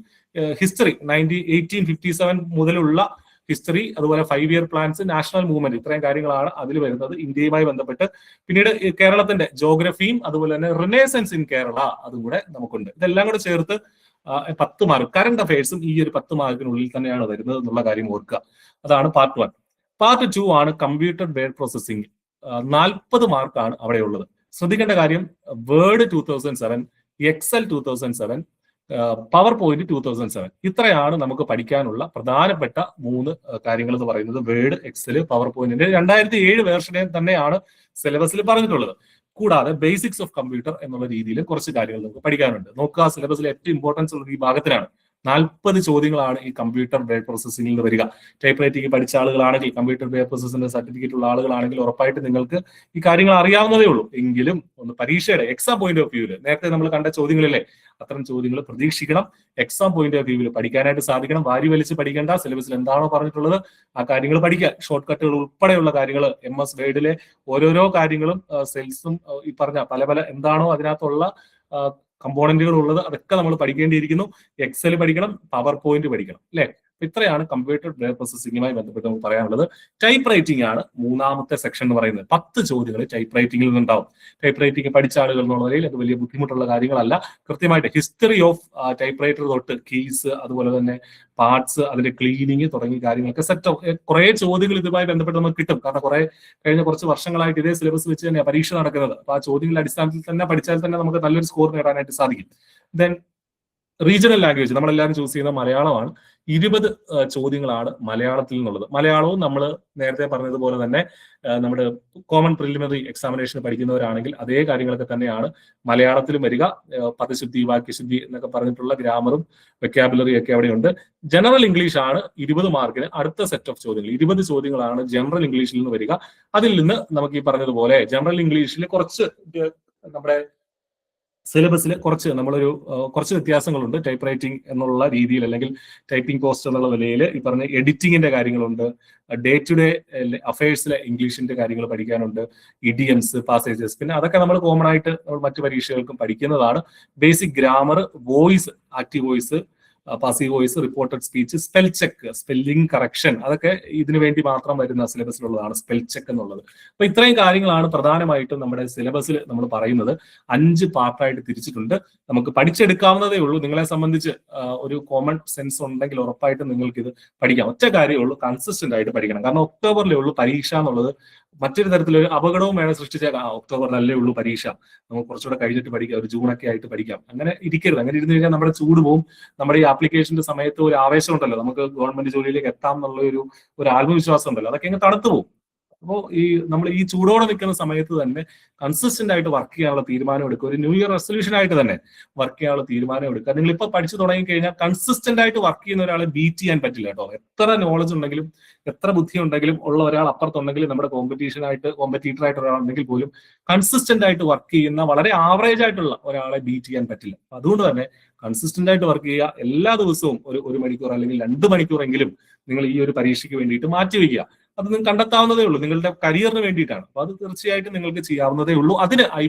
ഹിസ്റ്ററി 1857 മുതലുള്ള ഹിസ്റ്ററി, അതുപോലെ 5 ഇയർ പ്ലാൻസ്, നാഷണൽ മൂവ്മെന്റ്, ഇത്രയും കാര്യങ്ങളാണ് അതിൽ വരുന്നത് ഇന്ത്യയുമായി ബന്ധപ്പെട്ട്. പിന്നീട് കേരളത്തിന്റെ ജോഗ്രഫിയും അതുപോലെ തന്നെ റിനേസൻസ് ഇൻ കേരള അതും കൂടെ നമുക്കുണ്ട്. ഇതെല്ലാം കൂടെ ചേർത്ത് 10 മാർക്ക്. കറണ്ട് അഫയേഴ്സും ഈ ഒരു 10 മാർക്കിനുള്ളിൽ തന്നെയാണ് വരുന്നത് എന്നുള്ള കാര്യം ഓർക്കുക. അതാണ് പാർട്ട് 1. പാർട്ട് 2 ആണ് കമ്പ്യൂട്ടർ വേർഡ് പ്രോസസ്സിംഗ്. 40 മാർക്കാണ് അവിടെ ഉള്ളത്. ശ്രദ്ധിക്കേണ്ട കാര്യം, വേർഡ് 2007, എക്സൽ 2007, പവർ പോയിന്റ് 2007, ഇത്രയാണ് നമുക്ക് പഠിക്കാനുള്ള പ്രധാനപ്പെട്ട 3 കാര്യങ്ങൾ എന്ന് പറയുന്നത്. വേർഡ്, എക്സൽ, പവർ പോയിന്റിന്റെ 2007 വേർഷനെ തന്നെയാണ് സിലബസിൽ പറഞ്ഞിട്ടുള്ളത്. കൂടാതെ ബേസിക്സ് ഓഫ് കമ്പ്യൂട്ടർ എന്നുള്ള രീതിയിൽ കുറച്ച് കാര്യങ്ങൾ നമുക്ക് പഠിക്കാനുണ്ട്. നോക്കുക, സിലബസിൽ ഏറ്റവും ഇമ്പോർട്ടൻസ് ഉള്ളത് ഈ ഭാഗത്തിനാണ്. 40 ചോദ്യങ്ങളാണ് ഈ കമ്പ്യൂട്ടർ വേർഡ് പ്രോസസ്സിംഗിൽ നിന്ന് വരിക. ടൈപ്പ് റൈറ്റിംഗ് പഠിച്ച ആളുകളാണെങ്കിൽ, കമ്പ്യൂട്ടർ വേർഡ് പ്രോസസ്സിന്റെ സർട്ടിഫിക്കറ്റ് ഉള്ള ആളുകളാണെങ്കിൽ ഉറപ്പായിട്ട് നിങ്ങൾക്ക് ഈ കാര്യങ്ങൾ അറിയാവുന്നതേ ഉള്ളൂ. എങ്കിലും ഒന്ന് പരീക്ഷയുടെ എക്സാം പോയിന്റ് ഓഫ് വ്യൂവിൽ, നേരത്തെ നമ്മൾ കണ്ട ചോദ്യങ്ങളില്ലേ, അത്തരം ചോദ്യങ്ങൾ പ്രതീക്ഷിക്കണം. എക്സാം പോയിന്റ് ഓഫ് വ്യൂവിൽ പഠിക്കാനായിട്ട് സാധിക്കണം. വാരി വലിച്ച് പഠിക്കേണ്ട, സിലബസിൽ എന്താണോ പറഞ്ഞിട്ടുള്ളത് ആ കാര്യങ്ങൾ പഠിക്കുക. ഷോർട്ട് കട്ടുകൾ ഉൾപ്പെടെയുള്ള കാര്യങ്ങൾ, MS വേർഡിലെ ഓരോരോ കാര്യങ്ങളും, സെൽസും, ഈ പറഞ്ഞ പല പല എന്താണോ അതിനകത്തുള്ള കമ്പോണന്റുകൾ ഉള്ളത് അതൊക്കെ നമ്മൾ പഠിക്കേണ്ടിയിരിക്കുന്നു. എക്സൽ പഠിക്കണം, പവർ പോയിന്റ് പഠിക്കണം, അല്ലെ? ഇത്രയാണ് കമ്പ്യൂട്ടർ വേർഡ് പ്രോസസ്സിംഗുമായി ബന്ധപ്പെട്ട് നമുക്ക് പറയാനുള്ളത്. ടൈപ്പ് റൈറ്റിംഗ് ആണ് 3ാമത്തെ സെക്ഷൻ എന്ന് പറയുന്നത്. 10 ചോദ്യങ്ങൾ ടൈപ്പ് റൈറ്റിംഗിൽ നിന്നുണ്ടാവും. ടൈപ്പ് റൈറ്റിംഗ് പഠിച്ച ആളുകൾ എന്നുള്ള നിലയിൽ അത് വലിയ ബുദ്ധിമുട്ടുള്ള കാര്യങ്ങളല്ല. കൃത്യമായിട്ട് ഹിസ്റ്ററി ഓഫ് ടൈപ്പ് റൈറ്റർ തൊട്ട് കീസ്, അതുപോലെ തന്നെ പാർട്സ്, അതിന്റെ ക്ലീനിങ് തുടങ്ങിയ കാര്യങ്ങളൊക്കെ സെറ്റ്. കുറെ ചോദ്യങ്ങൾ ഇതുമായി ബന്ധപ്പെട്ട് നമുക്ക് കിട്ടും. കാരണം കഴിഞ്ഞ കുറച്ച് വർഷങ്ങളായിട്ട് ഇതേ സിലബസ് വെച്ച് തന്നെയാണ് പരീക്ഷ നടക്കുന്നത്. അപ്പൊ ആ ചോദ്യങ്ങളുടെ അടിസ്ഥാനത്തിൽ തന്നെ പഠിച്ചാൽ തന്നെ നമുക്ക് നല്ലൊരു സ്കോർ നേടാനായിട്ട് സാധിക്കും. ദെൻ റീജിയണൽ ലാംഗ്വേജ് നമ്മളെല്ലാവരും ചൂസ് ചെയ്യുന്ന മലയാളമാണ്. 20 ചോദ്യങ്ങളാണ് മലയാളത്തിൽ നിന്നുള്ളത്. മലയാളവും നമ്മൾ നേരത്തെ പറഞ്ഞതുപോലെ തന്നെ നമ്മുടെ കോമൺ പ്രിലിമിനറി എക്സാമിനേഷൻ പഠിക്കുന്നവരാണെങ്കിൽ അതേ കാര്യങ്ങളൊക്കെ തന്നെയാണ് മലയാളത്തിലും വരിക. പദശുദ്ധി, വാക്യശുദ്ധി എന്നൊക്കെ പറഞ്ഞിട്ടുള്ള ഗ്രാമറും വെക്കാബുലറി ഒക്കെ അവിടെയുണ്ട്. ജനറൽ ഇംഗ്ലീഷ് ആണ് 20 മാർക്കിന് അടുത്ത സെറ്റ് ഓഫ് ചോദ്യങ്ങൾ. 20 ചോദ്യങ്ങളാണ് ജനറൽ ഇംഗ്ലീഷിൽ നിന്ന് വരിക. അതിൽ നിന്ന് നമുക്ക് ഈ പറഞ്ഞതുപോലെ ജനറൽ ഇംഗ്ലീഷിൽ കുറച്ച് നമ്മുടെ സിലബസിൽ കുറച്ച് വ്യത്യാസങ്ങളുണ്ട്. ടൈപ്പ് റൈറ്റിംഗ് എന്നുള്ള രീതിയിൽ അല്ലെങ്കിൽ ടൈപ്പിംഗ് പോസ്റ്റ് എന്നുള്ള നിലയിൽ ഈ പറഞ്ഞ എഡിറ്റിംഗിന്റെ കാര്യങ്ങളുണ്ട്. ഡേ ടു ഡേ അഫയേഴ്സിലെ ഇംഗ്ലീഷിന്റെ കാര്യങ്ങൾ പഠിക്കാനുണ്ട്. ഇഡിയംസ്, പാസേജസ്, പിന്നെ അതൊക്കെ നമ്മൾ കോമൺ ആയിട്ട് മറ്റു പരീക്ഷകൾക്കും പഠിക്കുന്നതാണ്. Basic grammar, voice, active voice, passive voice, reported speech, spell check, spelling correction, അതൊക്കെ ഇതിനു വേണ്ടി മാത്രം വരുന്ന സിലബസിലുള്ളതാണ് സ്പെൽ ചെക്ക് എന്നുള്ളത്. അപ്പൊ ഇത്രയും കാര്യങ്ങളാണ് പ്രധാനമായിട്ടും നമ്മുടെ സിലബസിൽ നമ്മൾ പറയുന്നത്. 5 പാർട്ടായിട്ട് തിരിച്ചിട്ടുണ്ട്. നമുക്ക് പഠിച്ചെടുക്കാവുന്നതേ ഉള്ളൂ. നിങ്ങളെ സംബന്ധിച്ച് ഒരു കോമൺ സെൻസ് ഉണ്ടെങ്കിൽ ഉറപ്പായിട്ടും നിങ്ങൾക്ക് ഇത് പഠിക്കാം. ഒറ്റ കാര്യമേ ഉള്ളൂ, കൺസിസ്റ്റന്റ് ആയിട്ട് പഠിക്കണം. കാരണം ഒക്ടോബറിലേ ഉള്ളൂ പരീക്ഷ എന്നുള്ളത് മറ്റൊരു തരത്തിലൊരു അപകടവും വേണം സൃഷ്ടിച്ചേക്കാം. ഒക്ടോബറിലല്ലേ ഉള്ളൂ പരീക്ഷ, നമുക്ക് കുറച്ചുകൂടെ കഴിഞ്ഞിട്ട് പഠിക്കാം, ഒരു ജൂണൊക്കെ ആയിട്ട് പഠിക്കാം. അങ്ങനെ ഇരിക്കരുത്. അങ്ങനെ ഇരുന്ന് കഴിഞ്ഞാൽ നമ്മുടെ ചൂട് പോവും. നമ്മുടെ ഈ ആപ്ലിക്കേഷന്റെ സമയത്ത് ഒരു ആവേശം ഉണ്ടല്ലോ, നമുക്ക് ഗവൺമെന്റ് ജോലിയിലേക്ക് എത്താം എന്നുള്ള ഒരു ആത്മവിശ്വാസം ഉണ്ടല്ലോ, അതൊക്കെ അങ്ങ് തണുത്തു പോകും. അപ്പോൾ നമ്മൾ ഈ ചൂടോടെ നിൽക്കുന്ന സമയത്ത് തന്നെ കൺസിസ്റ്റന്റ് ആയിട്ട് വർക്ക് ചെയ്യാനുള്ള തീരുമാനം എടുക്കുക. ഒരു ന്യൂ ഇയർ റെസൊല്യൂഷൻ ആയിട്ട് തന്നെ വർക്ക് ചെയ്യാനുള്ള തീരുമാനം എടുക്കുക. നിങ്ങൾ ഇപ്പൊ പഠിച്ചു തുടങ്ങി കഴിഞ്ഞാൽ കൺസിസ്റ്റന്റ് ആയിട്ട് വർക്ക് ചെയ്യുന്ന ഒരാളെ ബീറ്റ് ചെയ്യാൻ പറ്റില്ല കേട്ടോ. എത്ര നോളജ് ഉണ്ടെങ്കിലും എത്ര ബുദ്ധി ഉണ്ടെങ്കിലും ഉള്ള ഒരാൾ അപ്പുറത്തുണ്ടെങ്കിലും നമ്മുടെ കോമ്പറ്റീറ്റർ ആയിട്ട് ഒരാളുണ്ടെങ്കിൽ പോലും കൺസിസ്റ്റന്റ് ആയിട്ട് വർക്ക് ചെയ്യുന്ന വളരെ ആവറേജ് ആയിട്ടുള്ള ഒരാളെ ബീറ്റ് ചെയ്യാൻ പറ്റില്ല. അതുകൊണ്ട് തന്നെ കൺസിസ്റ്റന്റ് ആയിട്ട് വർക്ക് ചെയ്യുക. എല്ലാ ദിവസവും ഒരു മണിക്കൂർ അല്ലെങ്കിൽ 2 മണിക്കൂറെങ്കിലും നിങ്ങൾ ഈ ഒരു പരീക്ഷയ്ക്ക് വേണ്ടിയിട്ട് മാറ്റിവെക്കുക. അത് നിങ്ങൾക്ക് കണ്ടെത്താവുന്നതേ ഉള്ളൂ, നിങ്ങളുടെ കരിയറിന് വേണ്ടിയിട്ടാണ്. അപ്പൊ അത് തീർച്ചയായിട്ടും നിങ്ങൾക്ക് ചെയ്യാവുന്നതേ ഉള്ളൂ. അതിന് I+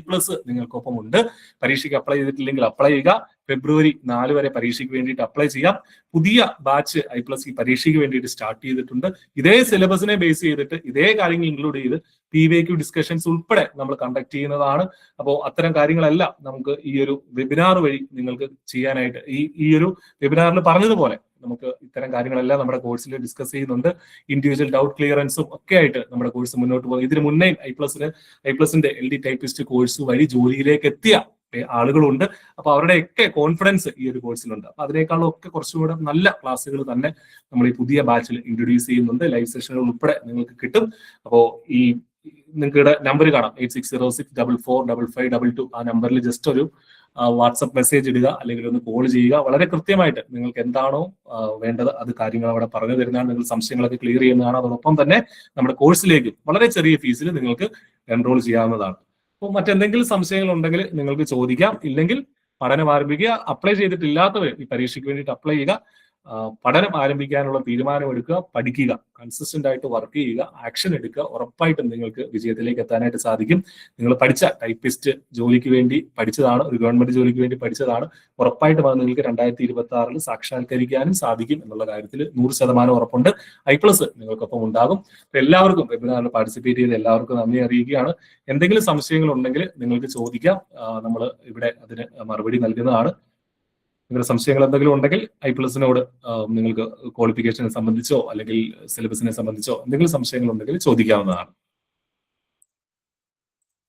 നിങ്ങൾക്കൊപ്പം ഉണ്ട്. പരീക്ഷയ്ക്ക് അപ്ലൈ ചെയ്തിട്ടില്ലെങ്കിൽ അപ്ലൈ ചെയ്യുക. ഫെബ്രുവരി 4 വരെ പരീക്ഷയ്ക്ക് വേണ്ടിയിട്ട് അപ്ലൈ ചെയ്യാം. പുതിയ ബാച്ച് I+ ഈ പരീക്ഷയ്ക്ക് വേണ്ടിയിട്ട് സ്റ്റാർട്ട് ചെയ്തിട്ടുണ്ട്. ഇതേ സിലബസിനെ ബേസ് ചെയ്തിട്ട് ഇതേ കാര്യങ്ങൾ ഇൻക്ലൂഡ് ചെയ്ത് PYQ ഡിസ്കഷൻസ് ഉൾപ്പെടെ നമ്മൾ കണ്ടക്ട് ചെയ്യുന്നതാണ്. അപ്പോൾ അത്തരം കാര്യങ്ങളെല്ലാം നമുക്ക് ഈ ഒരു വെബിനാർ വഴി നിങ്ങൾക്ക് ചെയ്യാനായിട്ട് ഈ ഒരു വെബിനാറിൽ പറഞ്ഞതുപോലെ നമുക്ക് ഇത്തരം കാര്യങ്ങളെല്ലാം നമ്മുടെ കോഴ്സിൽ ഡിസ്കസ് ചെയ്യുന്നുണ്ട്. ഇൻഡിവിജ്വൽ ഡൗട്ട് ക്ലിയറൻസും ഒക്കെ ആയിട്ട് നമ്മുടെ കോഴ്സ് മുന്നോട്ട് പോകും. ഇതിന് മുന്നേ I+ന്റെ LD ടൈപ്പിസ്റ്റ് കോഴ്സ് വഴി ജോലിയിലേക്ക് എത്തിയ ആളുകളുണ്ട്. അപ്പൊ അവരുടെയൊക്കെ കോൺഫിഡൻസ് ഈ ഒരു കോഴ്സിലുണ്ട്. അപ്പൊ അതിനേക്കാളും ഒക്കെ കുറച്ചുകൂടെ നല്ല ക്ലാസ്സുകൾ തന്നെ നമ്മൾ ഈ പുതിയ ബാച്ചിൽ ഇൻട്രൊഡ്യൂസ് ചെയ്യുന്നുണ്ട്. ലൈവ് സെഷനുകൾ ഉൾപ്പെടെ നിങ്ങൾക്ക് കിട്ടും. അപ്പോൾ നിങ്ങളുടെ നമ്പർ കാണാം, 8606445522. ആ നമ്പറിൽ ജസ്റ്റ് ഒരു വാട്സപ്പ് മെസ്സേജ് ഇടുക, അല്ലെങ്കിൽ ഒന്ന് കോൾ ചെയ്യുക. വളരെ കൃത്യമായിട്ട് നിങ്ങൾക്ക് എന്താണോ വേണ്ടത് അത് കാര്യങ്ങൾ അവിടെ പറഞ്ഞു തരുന്നതാണ്. നിങ്ങൾ സംശയങ്ങളൊക്കെ ക്ലിയർ ചെയ്യുന്നതാണ്. അതോടൊപ്പം തന്നെ നമ്മുടെ കോഴ്സിലേക്ക് വളരെ ചെറിയ ഫീസിൽ നിങ്ങൾക്ക് എൻറോൾ ചെയ്യാവുന്നതാണ്. അപ്പോൾ മറ്റെന്തെങ്കിലും സംശയങ്ങൾ ഉണ്ടെങ്കിൽ നിങ്ങൾക്ക് ചോദിക്കാം. ഇല്ലെങ്കിൽ പഠനം ആരംഭിക്കുക. അപ്ലൈ ചെയ്തിട്ടില്ലാത്തവർ ഈ പരീക്ഷയ്ക്ക് വേണ്ടിയിട്ട് അപ്ലൈ ചെയ്യുക. പഠനം ആരംഭിക്കാനുള്ള തീരുമാനം എടുക്കുക, പഠിക്കുക, കൺസിസ്റ്റന്റ് ആയിട്ട് വർക്ക് ചെയ്യുക, ആക്ഷൻ എടുക്കുക. ഉറപ്പായിട്ടും നിങ്ങൾക്ക് വിജയത്തിലേക്ക് എത്താനായിട്ട് സാധിക്കും. നിങ്ങൾ പഠിച്ച ടൈപ്പിസ്റ്റ് ജോലിക്ക് വേണ്ടി പഠിച്ചതാണ്, ഒരു ഗവൺമെന്റ് ജോലിക്ക് വേണ്ടി പഠിച്ചതാണ്. ഉറപ്പായിട്ടും അത് നിങ്ങൾക്ക് 2026 സാക്ഷാത്കരിക്കാനും സാധിക്കും എന്നുള്ള കാര്യത്തിൽ 100% ഉറപ്പുണ്ട്. I+ നിങ്ങൾക്കൊപ്പം ഉണ്ടാകും. എല്ലാവർക്കും വെബിനാറിൽ പാർട്ടിസിപ്പേറ്റ് ചെയ്ത് എല്ലാവർക്കും നന്ദി അറിയിക്കുകയാണ്. എന്തെങ്കിലും സംശയങ്ങൾ ഉണ്ടെങ്കിൽ നിങ്ങൾക്ക് ചോദിക്കാം, നമ്മൾ ഇവിടെ അതിന് മറുപടി നൽകുന്നതാണ്. നിങ്ങളുടെ സംശയങ്ങൾ എന്തെങ്കിലും ഉണ്ടെങ്കിൽ I+നോട് നിങ്ങൾക്ക് ക്വാളിഫിക്കേഷനെ സംബന്ധിച്ചോ അല്ലെങ്കിൽ സിലബസിനെ സംബന്ധിച്ചോ എന്തെങ്കിലും സംശയങ്ങൾ ഉണ്ടെങ്കിൽ ചോദിക്കാവുന്നതാണ്.